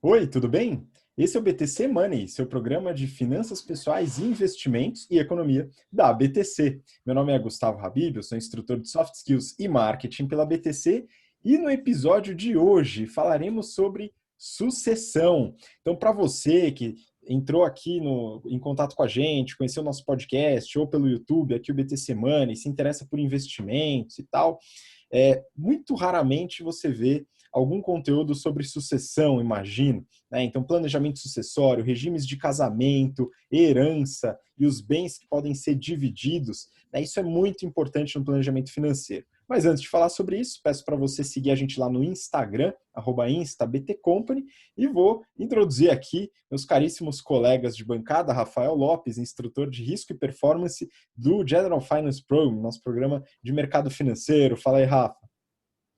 Oi, tudo bem? Esse é o BTC Money, seu programa de finanças pessoais, investimentos e economia da BTC. Meu nome é Gustavo Habib, eu sou instrutor de Soft Skills e Marketing pela BTC e no episódio de hoje falaremos sobre sucessão. Então, para você que entrou aqui em contato com a gente, conheceu o nosso podcast ou pelo YouTube, aqui o BTC Money, se interessa por investimentos e tal, muito raramente você vê algum conteúdo sobre sucessão, imagino, né? Então, planejamento sucessório, regimes de casamento, herança e os bens que podem ser divididos, né? Isso é muito importante no planejamento financeiro. Mas antes de falar sobre isso, peço para você seguir a gente lá no Instagram, @instabtcompany, e vou introduzir aqui meus caríssimos colegas de bancada, Rafael Lopes, instrutor de risco e performance do General Finance Program, nosso programa de mercado financeiro. Fala aí, Rafa.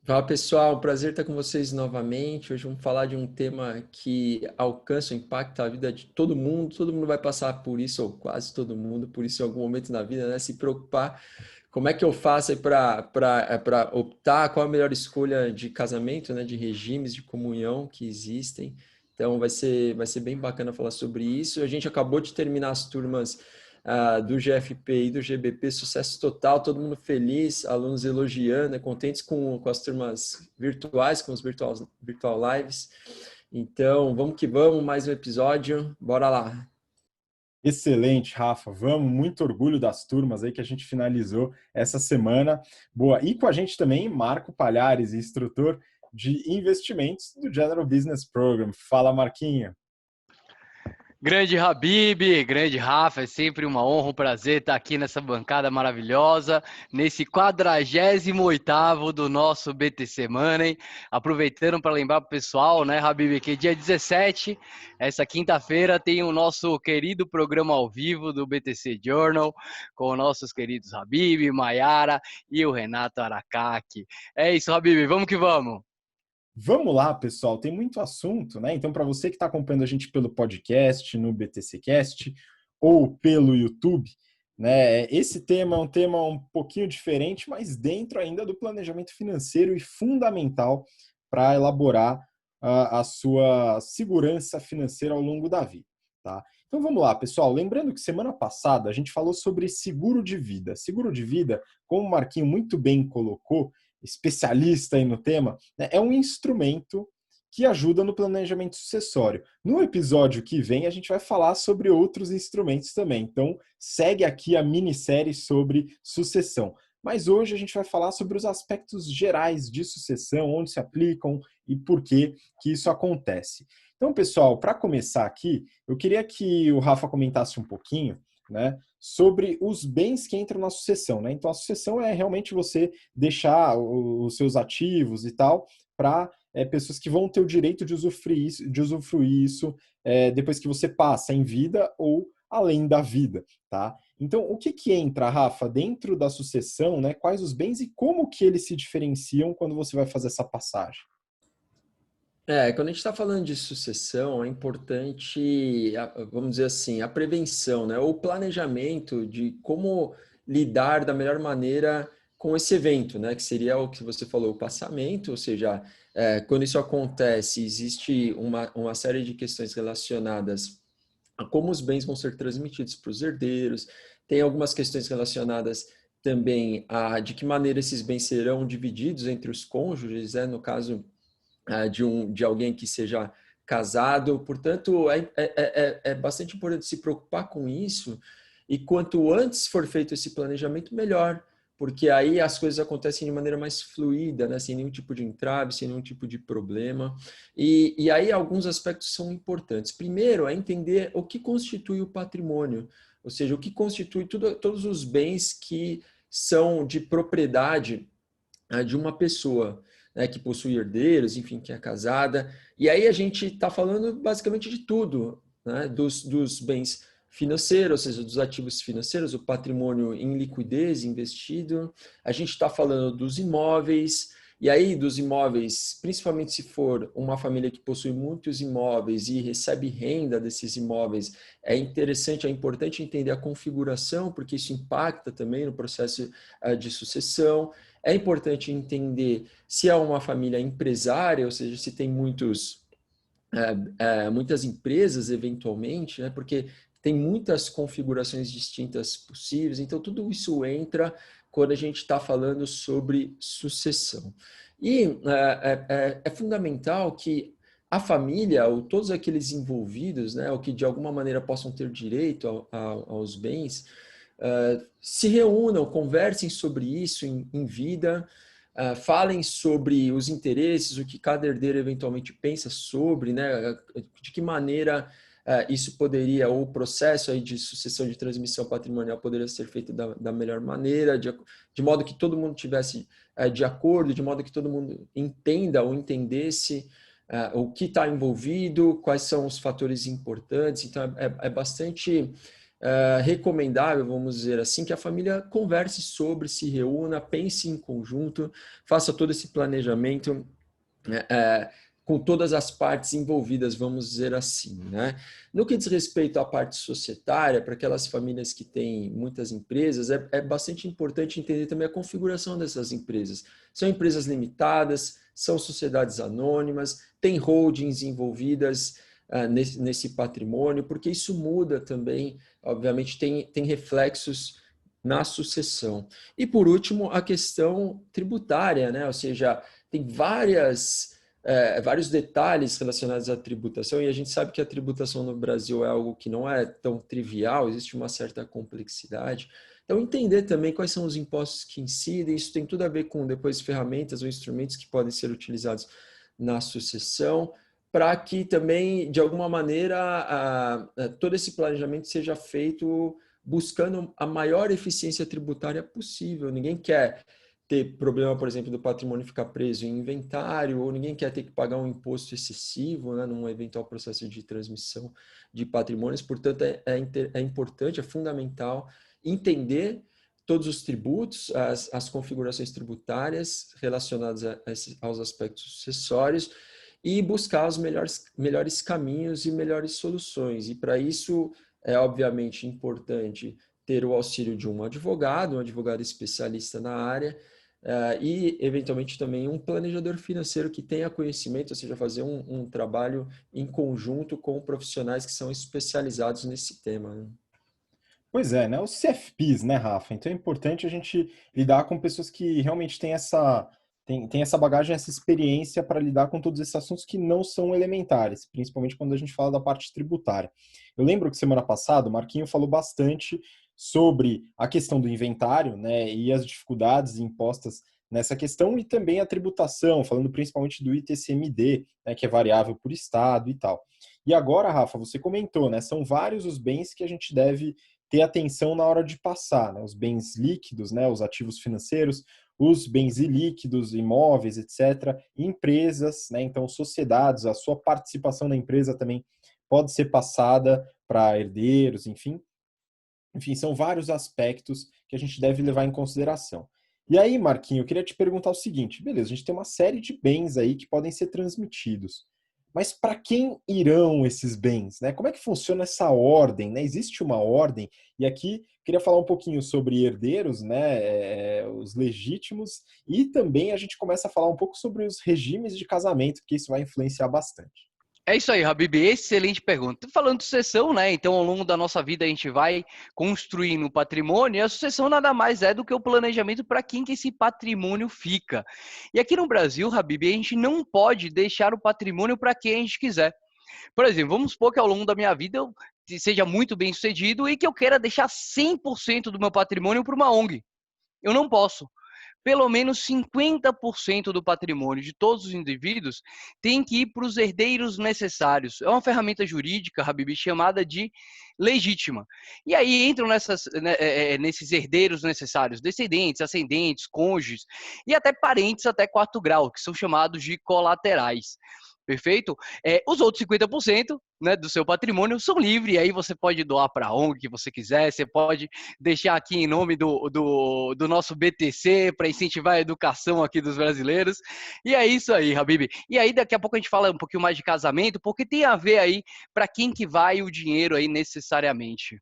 Fala pessoal, prazer estar com vocês novamente. Hoje vamos falar de um tema que alcança, impacta a vida de todo mundo vai passar por isso, ou quase todo mundo, por isso em algum momento na vida, né? Se preocupar, como é que eu faço para optar, qual a melhor escolha de casamento, né? De regimes de comunhão que existem. Então vai ser bem bacana falar sobre isso. A gente acabou de terminar as turmas do GFP e do GBP, sucesso total, todo mundo feliz, alunos elogiando, né, contentes com as turmas virtuais, com os virtual lives. Então, vamos que vamos, mais um episódio, bora lá. Excelente, Rafa. Vamos, muito orgulho das turmas aí que a gente finalizou essa semana. Boa. E com a gente também, Marco Palhares, instrutor de investimentos do General Business Program. Fala, Marquinho. Grande Habib, grande Rafa, é sempre uma honra, um prazer estar aqui nessa bancada maravilhosa, nesse 48º do nosso BTC Money. Aproveitando para lembrar para o pessoal, né, Habib, que dia 17, essa quinta-feira, tem o nosso querido programa ao vivo do BTC Journal, com nossos queridos Habib, Maiara e o Renato Aracaki. É isso, Habib, vamos que vamos! Vamos lá, pessoal, tem muito assunto, né? Então, para você que está acompanhando a gente pelo podcast, no BTCcast ou pelo YouTube, né? Esse tema é um tema um pouquinho diferente, mas dentro ainda do planejamento financeiro e fundamental para elaborar a sua segurança financeira ao longo da vida, tá? Então vamos lá, pessoal. Lembrando que semana passada a gente falou sobre seguro de vida. Seguro de vida, como o Marquinho muito bem colocou, especialista aí no tema, né, é um instrumento que ajuda no planejamento sucessório. No episódio que vem, a gente vai falar sobre outros instrumentos também. Então, segue aqui a minissérie sobre sucessão. Mas hoje a gente vai falar sobre os aspectos gerais de sucessão, onde se aplicam e por que isso acontece. Então, pessoal, para começar aqui, eu queria que o Rafa comentasse um pouquinho, né, sobre os bens que entram na sucessão, né? Então, a sucessão é realmente você deixar os seus ativos e tal para pessoas que vão ter o direito de usufruir isso depois que você passa em vida ou além da vida, tá? Então, o que entra, Rafa, dentro da sucessão, né? Quais os bens e como que eles se diferenciam quando você vai fazer essa passagem? Quando a gente está falando de sucessão, é importante, vamos dizer assim, a prevenção, né? Ou o planejamento de como lidar da melhor maneira com esse evento, né? Que seria o que você falou, o passamento, ou seja, quando isso acontece, existe uma série de questões relacionadas a como os bens vão ser transmitidos para os herdeiros, tem algumas questões relacionadas também a de que maneira esses bens serão divididos entre os cônjuges, né? No caso de alguém que seja casado. Portanto, é bastante importante se preocupar com isso, e quanto antes for feito esse planejamento, melhor, porque aí as coisas acontecem de maneira mais fluida, né? Sem nenhum tipo de entrave, sem nenhum tipo de problema. E aí alguns aspectos são importantes. Primeiro, é entender o que constitui o patrimônio, ou seja, o que constitui todos os bens que são de propriedade de uma pessoa, né, que possui herdeiros, enfim, que é casada. E aí a gente está falando basicamente de tudo, né, dos bens financeiros, ou seja, dos ativos financeiros, o patrimônio em liquidez investido. A gente está falando dos imóveis. E aí, dos imóveis, principalmente se for uma família que possui muitos imóveis e recebe renda desses imóveis, é interessante, é importante entender a configuração, porque isso impacta também no processo de sucessão. É importante entender se é uma família empresária, ou seja, se tem muitos muitas empresas, eventualmente, né? Porque tem muitas configurações distintas possíveis, então tudo isso entra quando a gente está falando sobre sucessão. E é fundamental que a família, ou todos aqueles envolvidos, né, ou que de alguma maneira possam ter direito aos bens, se reúnam, conversem sobre isso em vida, falem sobre os interesses, o que cada herdeiro eventualmente pensa sobre, né, de que maneira isso poderia, ou o processo aí de sucessão de transmissão patrimonial poderia ser feito da melhor maneira, de modo que todo mundo tivesse de acordo, de modo que todo mundo entenda ou entendesse o que está envolvido, quais são os fatores importantes. Então, é bastante recomendável, vamos dizer assim, que a família converse sobre, se reúna, pense em conjunto, faça todo esse planejamento com todas as partes envolvidas, vamos dizer assim, né? No que diz respeito à parte societária, para aquelas famílias que têm muitas empresas, é bastante importante entender também a configuração dessas empresas. São empresas limitadas, são sociedades anônimas, tem holdings envolvidas nesse patrimônio, porque isso muda também, obviamente, tem reflexos na sucessão. E, por último, a questão tributária, né? Ou seja, tem vários detalhes relacionados à tributação, e a gente sabe que a tributação no Brasil é algo que não é tão trivial, existe uma certa complexidade. Então, entender também quais são os impostos que incidem, isso tem tudo a ver com, depois, ferramentas ou instrumentos que podem ser utilizados na sucessão, para que também, de alguma maneira, todo esse planejamento seja feito buscando a maior eficiência tributária possível. Ninguém quer ter problema, por exemplo, do patrimônio ficar preso em inventário, ou ninguém quer ter que pagar um imposto excessivo, né, num eventual processo de transmissão de patrimônios. Portanto, é importante, é fundamental entender todos os tributos, as configurações tributárias relacionadas aos aspectos sucessórios e buscar os melhores caminhos e melhores soluções. E para isso é obviamente importante ter o auxílio de um advogado especialista na área, e eventualmente também um planejador financeiro que tenha conhecimento, ou seja, fazer um trabalho em conjunto com profissionais que são especializados nesse tema, né? Pois é, né? Os CFPs, né, Rafa? Então é importante a gente lidar com pessoas que realmente têm essa bagagem, essa experiência para lidar com todos esses assuntos que não são elementares, principalmente quando a gente fala da parte tributária. Eu lembro que semana passada o Marquinho falou bastante sobre a questão do inventário, né, e as dificuldades impostas nessa questão, e também a tributação, falando principalmente do ITCMD, né, que é variável por estado e tal. E agora, Rafa, você comentou, né, são vários os bens que a gente deve ter atenção na hora de passar, né? Os bens líquidos, né? Os ativos financeiros, os bens ilíquidos, imóveis, etc., empresas, né? Então, sociedades, a sua participação na empresa também pode ser passada para herdeiros, enfim. Enfim, são vários aspectos que a gente deve levar em consideração. E aí, Marquinho, eu queria te perguntar o seguinte: beleza, a gente tem uma série de bens aí que podem ser transmitidos. Mas para quem irão esses bens, né? Como é que funciona essa ordem, né? Existe uma ordem? E aqui queria falar um pouquinho sobre herdeiros, né? Os legítimos, e também a gente começa a falar um pouco sobre os regimes de casamento, que isso vai influenciar bastante. É isso aí, Habib. Excelente pergunta. Falando de sucessão, né? Então, ao longo da nossa vida, a gente vai construindo o patrimônio, e a sucessão nada mais é do que o planejamento para quem que esse patrimônio fica. E aqui no Brasil, Habib, a gente não pode deixar o patrimônio para quem a gente quiser. Por exemplo, vamos supor que ao longo da minha vida eu seja muito bem sucedido e que eu queira deixar 100% do meu patrimônio para uma ONG. Eu não posso. Pelo menos 50% do patrimônio de todos os indivíduos tem que ir para os herdeiros necessários. É uma ferramenta jurídica, Habib, chamada de legítima. E aí entram nesses herdeiros necessários, descendentes, ascendentes, cônjuges e até parentes até 4º grau, que são chamados de colaterais. Perfeito? Os outros 50%, né, do seu patrimônio são livres, e aí você pode doar para a ONG que você quiser, você pode deixar aqui em nome do nosso BTC para incentivar a educação aqui dos brasileiros. E é isso aí, Habib. E aí daqui a pouco a gente fala um pouquinho mais de casamento, porque tem a ver aí para quem que vai o dinheiro aí necessariamente.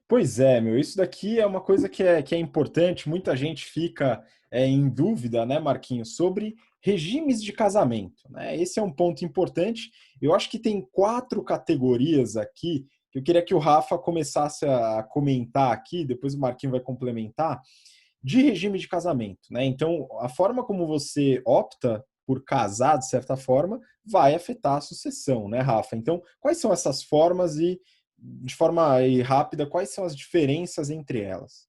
Pois é, meu, isso daqui é uma coisa que é importante, muita gente fica em dúvida, né, Marquinhos, sobre regimes de casamento, né? Esse é um ponto importante. Eu acho que tem 4 categorias aqui que eu queria que o Rafa começasse a comentar aqui, depois o Marquinho vai complementar, de regime de casamento, né? Então, a forma como você opta por casar, de certa forma, vai afetar a sucessão, né, Rafa? Então, quais são essas formas e, de forma aí rápida, quais são as diferenças entre elas?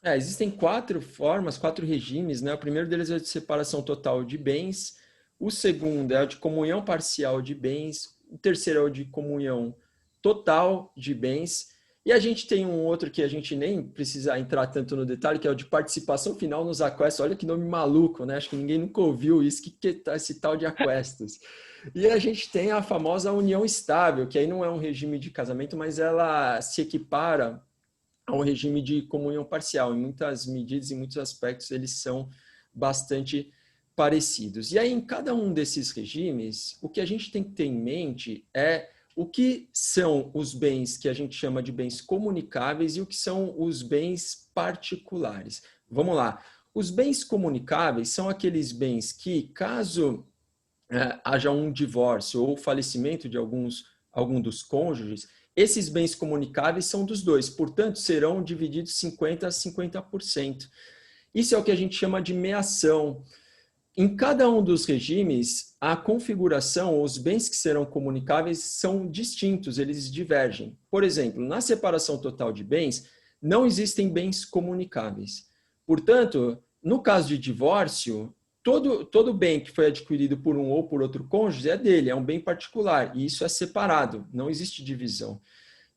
Existem 4 formas, 4 regimes, né? O primeiro deles é o de separação total de bens, o segundo é o de comunhão parcial de bens, o terceiro é o de comunhão total de bens, e a gente tem um outro que a gente nem precisa entrar tanto no detalhe, que é o de participação final nos aquestos. Olha que nome maluco, né? Acho que ninguém nunca ouviu isso, que é esse tal de aquestos. E a gente tem a famosa união estável, que aí não é um regime de casamento, mas ela se equipara ao regime de comunhão parcial. Em muitas medidas, em muitos aspectos, eles são bastante parecidos. E aí, em cada um desses regimes, o que a gente tem que ter em mente é o que são os bens que a gente chama de bens comunicáveis e o que são os bens particulares. Vamos lá. Os bens comunicáveis são aqueles bens que, caso haja um divórcio ou falecimento de algum dos cônjuges, esses bens comunicáveis são dos dois, portanto, serão divididos 50% a 50%. Isso é o que a gente chama de meação. Em cada um dos regimes, a configuração, os bens que serão comunicáveis são distintos, eles divergem. Por exemplo, na separação total de bens, não existem bens comunicáveis. Portanto, no caso de divórcio, todo bem que foi adquirido por um ou por outro cônjuge é dele, é um bem particular, e isso é separado, não existe divisão.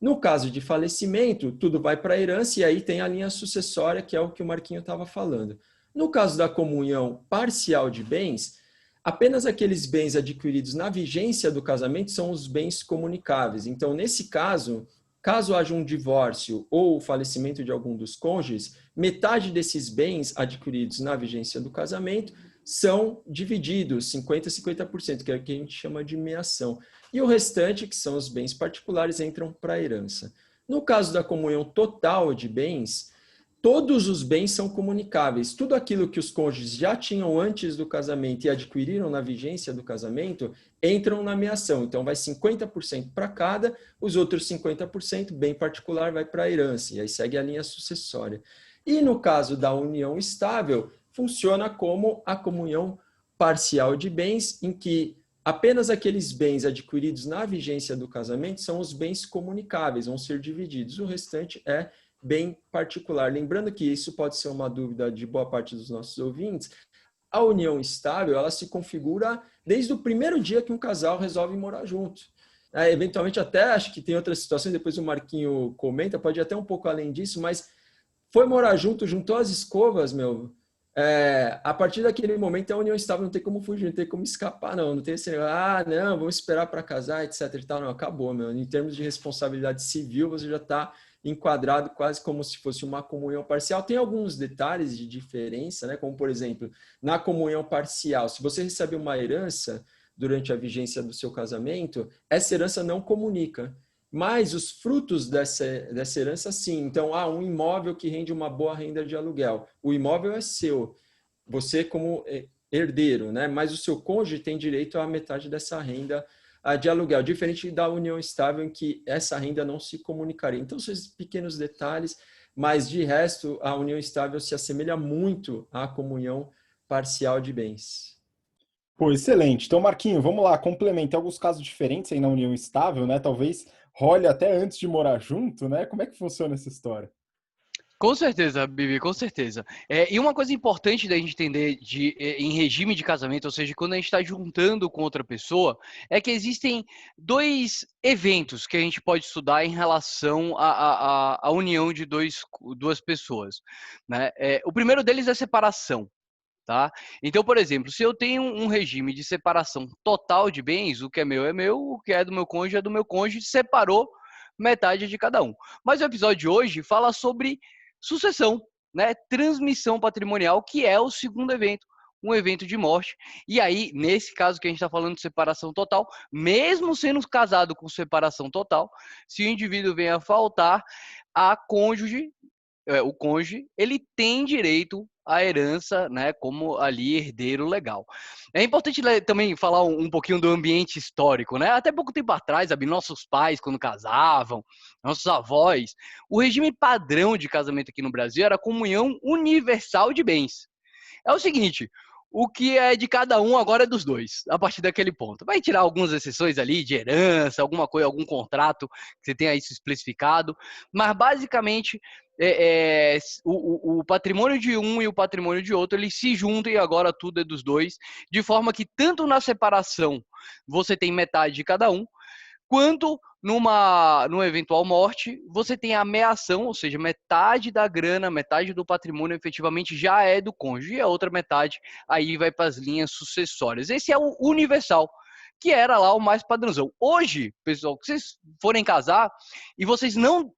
No caso de falecimento, tudo vai para a herança e aí tem a linha sucessória, que é o que o Marquinho estava falando. No caso da comunhão parcial de bens, apenas aqueles bens adquiridos na vigência do casamento são os bens comunicáveis. Então, nesse caso, caso haja um divórcio ou o falecimento de algum dos cônjuges, metade desses bens adquiridos na vigência do casamento são divididos, 50% a 50%, que é o que a gente chama de meação. E o restante, que são os bens particulares, entram para a herança. No caso da comunhão total de bens, todos os bens são comunicáveis. Tudo aquilo que os cônjuges já tinham antes do casamento e adquiriram na vigência do casamento, entram na meação. Então, vai 50% para cada, os outros 50%, bem particular, vai para a herança. E aí segue a linha sucessória. E no caso da união estável, funciona como a comunhão parcial de bens, em que apenas aqueles bens adquiridos na vigência do casamento são os bens comunicáveis, vão ser divididos. O restante é bem particular. Lembrando que isso pode ser uma dúvida de boa parte dos nossos ouvintes, a união estável, ela se configura desde o primeiro dia que um casal resolve morar junto. Eventualmente até, acho que tem outras situações, depois o Marquinho comenta, pode ir até um pouco além disso, mas foi morar junto, juntou as escovas, a partir daquele momento a união estável, não tem como fugir, não tem como escapar, não tem esse negócio, não, vamos esperar para casar, etc e tal, não, acabou, em termos de responsabilidade civil, você já está enquadrado quase como se fosse uma comunhão parcial. Tem alguns detalhes de diferença, né? Como, por exemplo, na comunhão parcial, se você recebe uma herança durante a vigência do seu casamento, essa herança não comunica, mas os frutos dessa herança, sim. Então, um imóvel que rende uma boa renda de aluguel. O imóvel é seu, você como herdeiro, né? Mas o seu cônjuge tem direito a metade dessa renda de aluguel, diferente da união estável, em que essa renda não se comunicaria. Então, são esses pequenos detalhes, mas de resto, a união estável se assemelha muito à comunhão parcial de bens. Pô, excelente. Então, Marquinho, vamos lá, complementa alguns casos diferentes aí na união estável, né? Talvez role até antes de morar junto, né? Como é que funciona essa história? Com certeza, Bibi, com certeza. E uma coisa importante da gente entender em regime de casamento, ou seja, quando a gente está juntando com outra pessoa, é que existem 2 eventos que a gente pode estudar em relação à união de duas pessoas, né? O primeiro deles é a separação. Tá? Então, por exemplo, se eu tenho um regime de separação total de bens, o que é meu, o que é do meu cônjuge é do meu cônjuge, separou metade de cada um. Mas o episódio de hoje fala sobre sucessão, né? Transmissão patrimonial, que é o segundo evento, um evento de morte. E aí, nesse caso que a gente está falando de separação total, mesmo sendo casado com separação total, se o indivíduo vem a faltar, o cônjuge, ele tem direito a herança, né, como ali herdeiro legal. É importante também falar um pouquinho do ambiente histórico, né? Até pouco tempo atrás, sabe, nossos pais, quando casavam, nossos avós, o regime padrão de casamento aqui no Brasil era a comunhão universal de bens. É o seguinte, o que é de cada um agora é dos dois, a partir daquele ponto. Vai tirar algumas exceções ali de herança, alguma coisa, algum contrato que você tenha isso especificado, mas basicamente o patrimônio de um e o patrimônio de outro, eles se juntam e agora tudo é dos dois, de forma que tanto na separação você tem metade de cada um, quanto numa eventual morte, você tem a meação, ou seja, metade da grana, metade do patrimônio efetivamente já é do cônjuge, e a outra metade aí vai para as linhas sucessórias. Esse é o universal, que era lá o mais padrãozão. Hoje, pessoal, que vocês forem casar e vocês não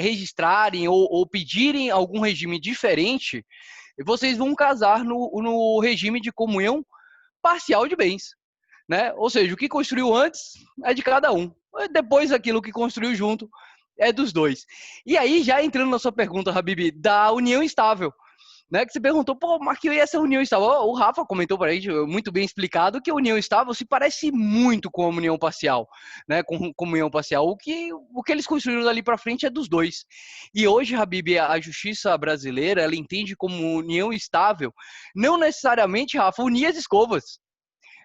registrarem ou pedirem algum regime diferente, vocês vão casar no regime de comunhão parcial de bens. Né? Ou seja, o que construiu antes é de cada um. Depois, aquilo que construiu junto é dos dois. E aí, já entrando na sua pergunta, Habib, da união estável, né? Que você perguntou, pô, mas que é essa união estável? O Rafa comentou para a gente, muito bem explicado, que a união estável se parece muito com a união parcial, né? Com comunhão parcial. O que eles construíram dali para frente é dos dois. E hoje, Habib, a justiça brasileira, ela entende como união estável, não necessariamente, Rafa, unir as escovas,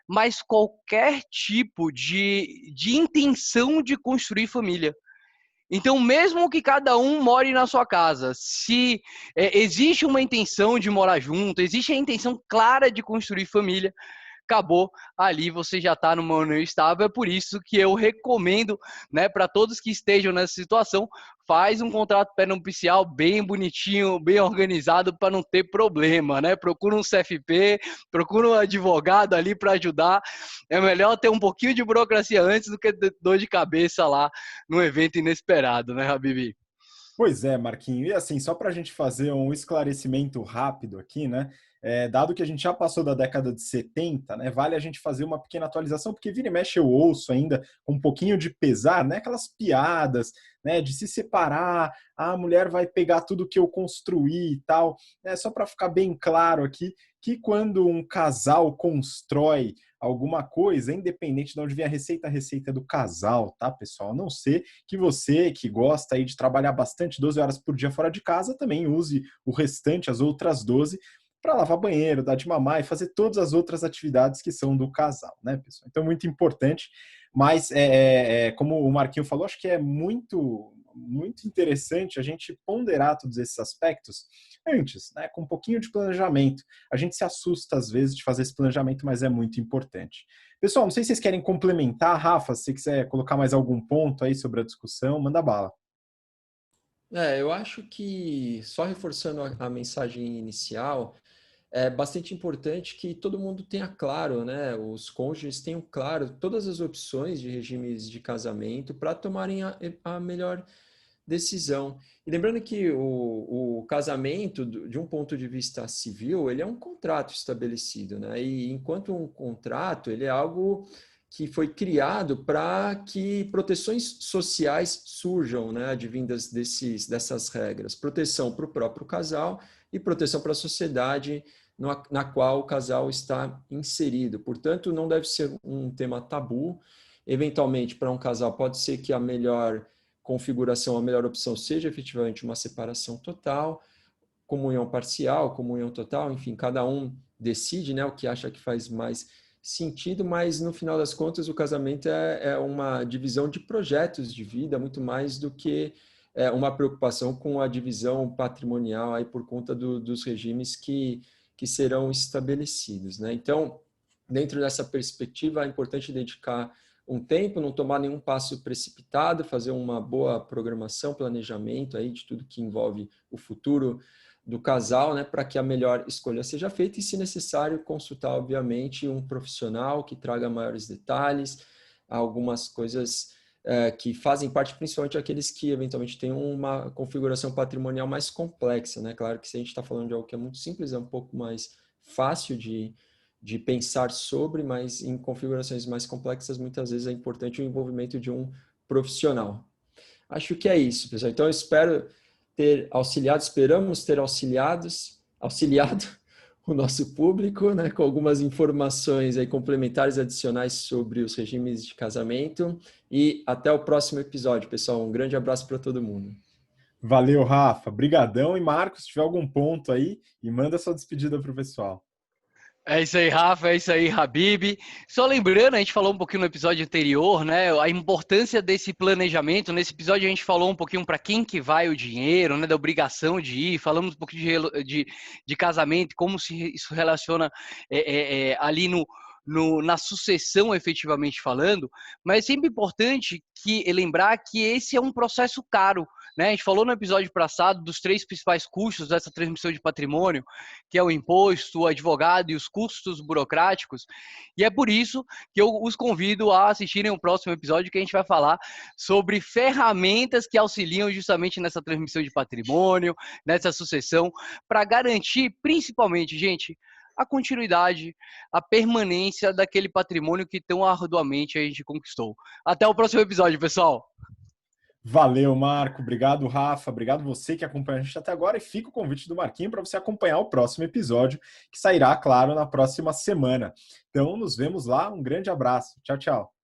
mas qualquer tipo de intenção de construir família. Então, mesmo que cada um more na sua casa, se existe uma intenção de morar junto, existe a intenção clara de construir família, acabou, ali você já está numa união estável. É por isso que eu recomendo, né, para todos que estejam nessa situação, faz um contrato pré-nupcial bem bonitinho, bem organizado, para não ter problema, né? Procura um CFP, procura um advogado ali para ajudar. É melhor ter um pouquinho de burocracia antes do que dor de cabeça lá no evento inesperado, né, Habibi? Pois é, Marquinho. E assim, só para a gente fazer um esclarecimento rápido aqui, né? Dado que a gente já passou da década de 70, né? Vale a gente fazer uma pequena atualização, porque vira e mexe eu ouço ainda com um pouquinho de pesar, né? Aquelas piadas, né? De se separar, a mulher vai pegar tudo que eu construí e tal. Só para ficar bem claro aqui, que quando um casal constrói alguma coisa, independente de onde vem a receita é do casal, tá, pessoal? A não ser que você, que gosta aí de trabalhar bastante, 12 horas por dia fora de casa, também use o restante, as outras 12, para lavar banheiro, dar de mamar e fazer todas as outras atividades que são do casal, né, pessoal? Então, muito importante, mas como o Marquinho falou, acho que é muito interessante a gente ponderar todos esses aspectos antes, né, com um pouquinho de planejamento. A gente se assusta às vezes de fazer esse planejamento, mas é muito importante. Pessoal, não sei se vocês querem complementar, Rafa, se você quiser colocar mais algum ponto aí sobre a discussão, manda bala. Eu acho que, só reforçando a mensagem inicial, é bastante importante que todo mundo tenha claro, né? Os cônjuges tenham claro todas as opções de regimes de casamento para tomarem a melhor decisão. E lembrando que o casamento, de um ponto de vista civil, ele é um contrato estabelecido, né? E enquanto um contrato, ele é algo que foi criado para que proteções sociais surjam, né, advindas dessas regras. Proteção para o próprio casal e proteção para a sociedade na qual o casal está inserido. Portanto, não deve ser um tema tabu. Eventualmente, para um casal, pode ser que a melhor configuração, a melhor opção seja efetivamente uma separação total, comunhão parcial, comunhão total, enfim, cada um decide, né, o que acha que faz mais sentido, mas no final das contas o casamento é uma divisão de projetos de vida, muito mais do que uma preocupação com a divisão patrimonial aí por conta dos regimes que serão estabelecidos, né? Então, dentro dessa perspectiva, é importante dedicar um tempo, não tomar nenhum passo precipitado, fazer uma boa programação, planejamento aí de tudo que envolve o futuro do casal, né, para que a melhor escolha seja feita e, se necessário, consultar, obviamente, um profissional que traga maiores detalhes, algumas coisas que fazem parte, principalmente aqueles que eventualmente têm uma configuração patrimonial mais complexa, né? Claro que se a gente está falando de algo que é muito simples, é um pouco mais fácil de pensar sobre, mas em configurações mais complexas, muitas vezes é importante o envolvimento de um profissional. Acho que é isso, pessoal. Então, eu espero ter auxiliado, esperamos ter auxiliados auxiliado o nosso público, né, com algumas informações aí complementares adicionais sobre os regimes de casamento. E até o próximo episódio, pessoal. Um grande abraço para todo mundo. Valeu, Rafa. Brigadão. E Marcos, se tiver algum ponto aí, e manda sua despedida para o pessoal. É isso aí, Rafa, é isso aí, Habib. Só lembrando, a gente falou um pouquinho no episódio anterior, né, a importância desse planejamento. Nesse episódio a gente falou um pouquinho para quem que vai o dinheiro, né, da obrigação de ir, falamos um pouquinho de casamento, como se isso relaciona ali na sucessão, efetivamente falando, mas é sempre importante lembrar que esse é um processo caro, né? A gente falou no episódio passado dos 3 principais custos dessa transmissão de patrimônio, que é o imposto, o advogado e os custos burocráticos, e é por isso que eu os convido a assistirem o próximo episódio, que a gente vai falar sobre ferramentas que auxiliam justamente nessa transmissão de patrimônio, nessa sucessão, para garantir, principalmente, gente, a continuidade, a permanência daquele patrimônio que tão arduamente a gente conquistou. Até o próximo episódio, pessoal! Valeu, Marco. Obrigado, Rafa. Obrigado você que acompanha a gente até agora. E fica o convite do Marquinho para você acompanhar o próximo episódio, que sairá, claro, na próxima semana. Então, nos vemos lá. Um grande abraço. Tchau, tchau.